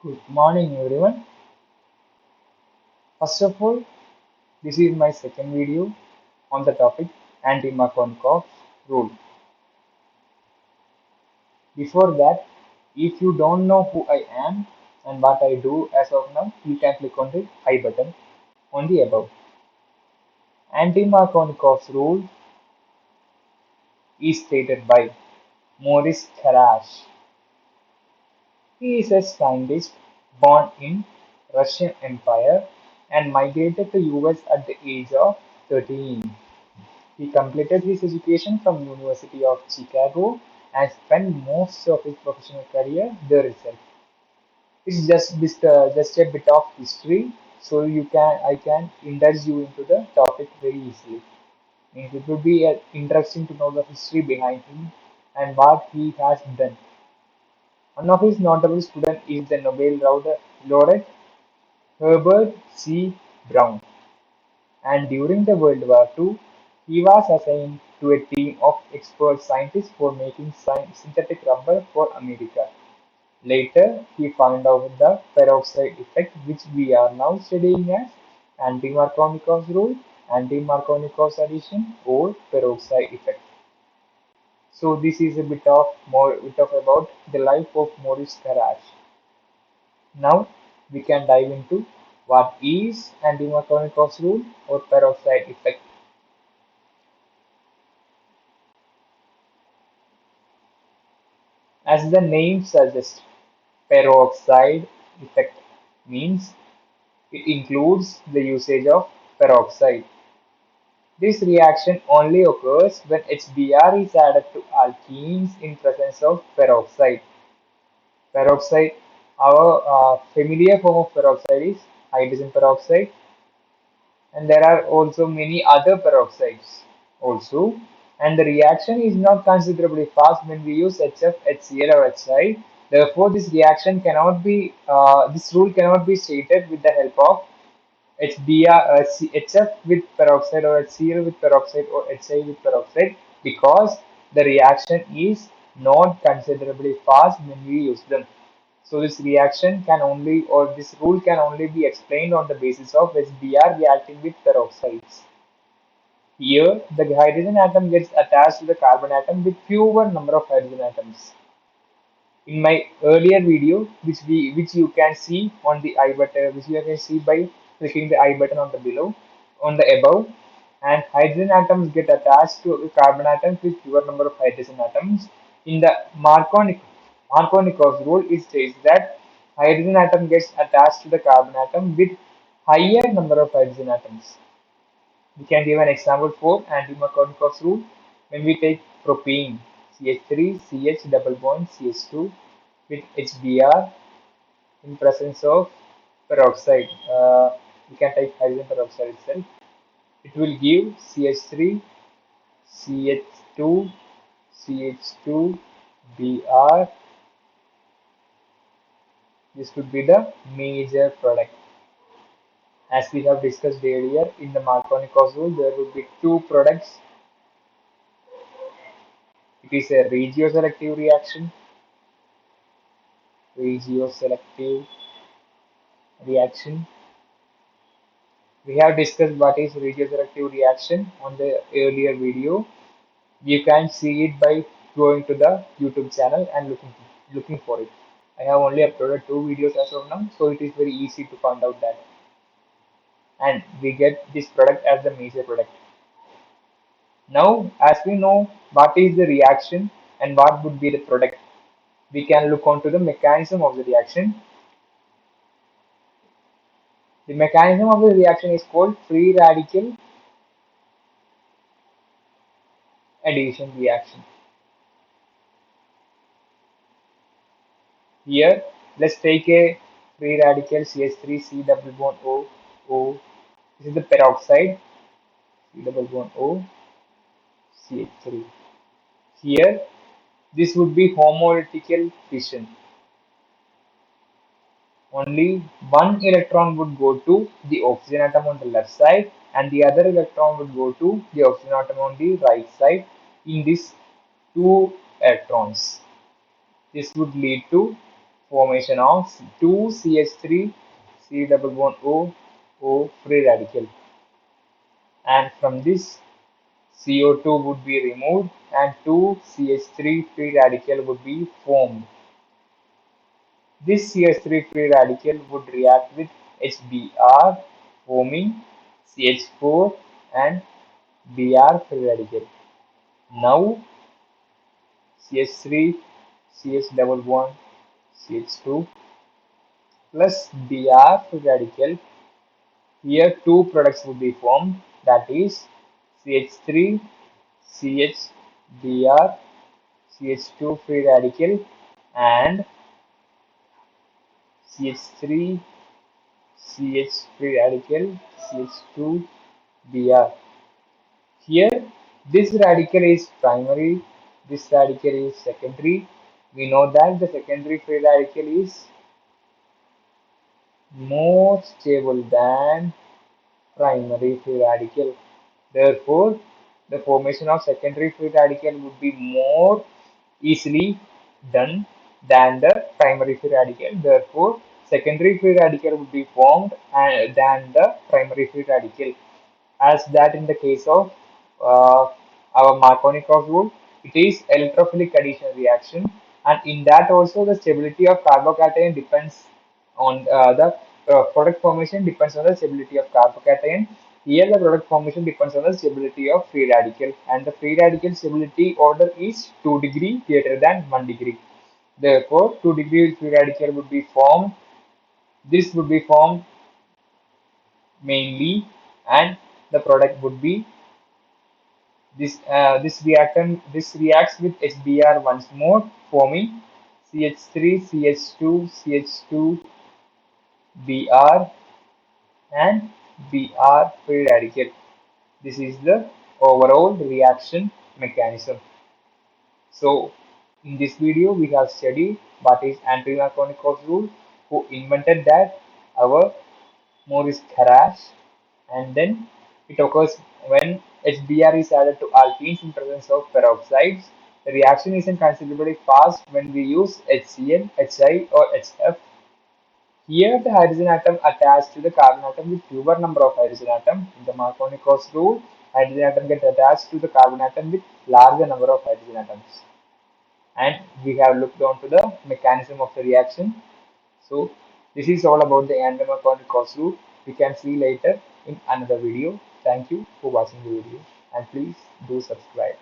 Good morning, everyone. First of all, this is my second video on the topic Anti Markovnikov rule. Before that, if you don't know who I am and what I do as of now, you can click on the I button on the above. Anti Markovnikov's rule is stated by Maurice Karash. He is a scientist born in Russian Empire and migrated to US at the age of 13. He completed his education from University of Chicago and spent most of his professional career there itself. It's just a bit of history, so I can indulge you into the topic very easily. Means it would be interesting to know the history behind him and what he has done. One of his notable students is the Nobel laureate Herbert C. Brown, and during the World War II, he was assigned to a team of expert scientists for making synthetic rubber for America. Later, he found out the peroxide effect, which we are now studying as anti-Markovnikov's rule, anti-Markovnikov's addition, or peroxide effect. So this is a bit of about the life of Maurice Karash. Now we can dive into what is anti-Markovnikov's rule or peroxide effect. As the name suggests, peroxide effect means it includes the usage of peroxide. This reaction only occurs when HBr is added to alkenes in presence of peroxide. Peroxide, our familiar form of peroxide is hydrogen peroxide, and there are also many other peroxides also. And the reaction is not considerably fast when we use HF, HCl or HI. Therefore, this rule cannot be stated with the help of HF with peroxide or HCl with peroxide or HI with peroxide because the reaction is not considerably fast when we use them. So this reaction can only or this rule can only be explained on the basis of HBr reacting with peroxides. Here, the hydrogen atom gets attached to the carbon atom with fewer number of hydrogen atoms. In my earlier video, which you can see on the I button, which you can see by clicking the I button on the below, on the above, and hydrogen atoms get attached to carbon atoms with fewer number of hydrogen atoms. In the Markovnikov's rule, it states that hydrogen atom gets attached to the carbon atom with higher number of hydrogen atoms. We can give an example for anti-Markovnikov's rule. When we take propene, CH3, CH double bond, CH2 with HBr in presence of peroxide. We can take hydrogen peroxide itself. It will give CH3, CH2, CH2, Br. This would be the major product. As we have discussed earlier, in the Markovnikov's rule, there will be two products. It is a regioselective reaction. We have discussed what is regioselective reaction on the earlier video. You can see it by going to the YouTube channel and looking for it. I have only uploaded two videos as of now, so it is very easy to find out that. And we get this product as the major product. Now, as we know what is the reaction and what would be the product, we can look onto the mechanism of the reaction. The mechanism of the reaction is called free radical addition reaction. Here, let's take a free radical CH3 C double bond O. This is the peroxide C double bond O CH3. Here, this would be homoelectrical fission. Only one electron would go to the oxygen atom on the left side, and the other electron would go to the oxygen atom on the right side in these two electrons. This would lead to formation of 2CH3 C double bond O free radical, and from this CO2 would be removed and 2CH3 free radical would be formed. This CH3 free radical would react with HBr, forming CH4 and Br free radical. Now CH3 CH double bond CH2 plus Br free radical. Here two products would be formed, that is CH3 CHBr CH2 free radical and CH3 CH free radical CH2 Br. Here this radical is primary, this radical is secondary. We know that the secondary free radical is more stable than primary free radical. Therefore, the formation of secondary free radical would be more easily done than the primary free radical. Therefore, secondary free radical would be formed than the primary free radical. As that in the case of uh, our Markovnikov rule, it is electrophilic addition reaction, and in that also the stability of carbocation depends on the product formation depends on the stability of carbocation. Here the product formation depends on the stability of free radical, and the free radical stability order is 2 degree greater than 1 degree. Therefore, 2 degree free radical would be formed. This would be formed mainly, and the product would be this reacts with HBr once more, forming CH3 CH2 CH2 Br and Br free radical. This is the overall reaction mechanism. So in this video we have studied what is Anti Markovnikov's rule, who invented that, our Maurice Kharash, and then it occurs when HBr is added to alkenes in presence of peroxides. The reaction isn't considerably fast when we use HCl, HI or HF. Here the hydrogen atom attached to the carbon atom with fewer number of hydrogen atom. In the Markovnikov's rule, hydrogen atom get attached to the carbon atom with larger number of hydrogen atoms. And we have looked on to the mechanism of the reaction. So this is all about the Anti-Markovnikov rule. We can see later in another video. Thank you for watching the video, and please do subscribe.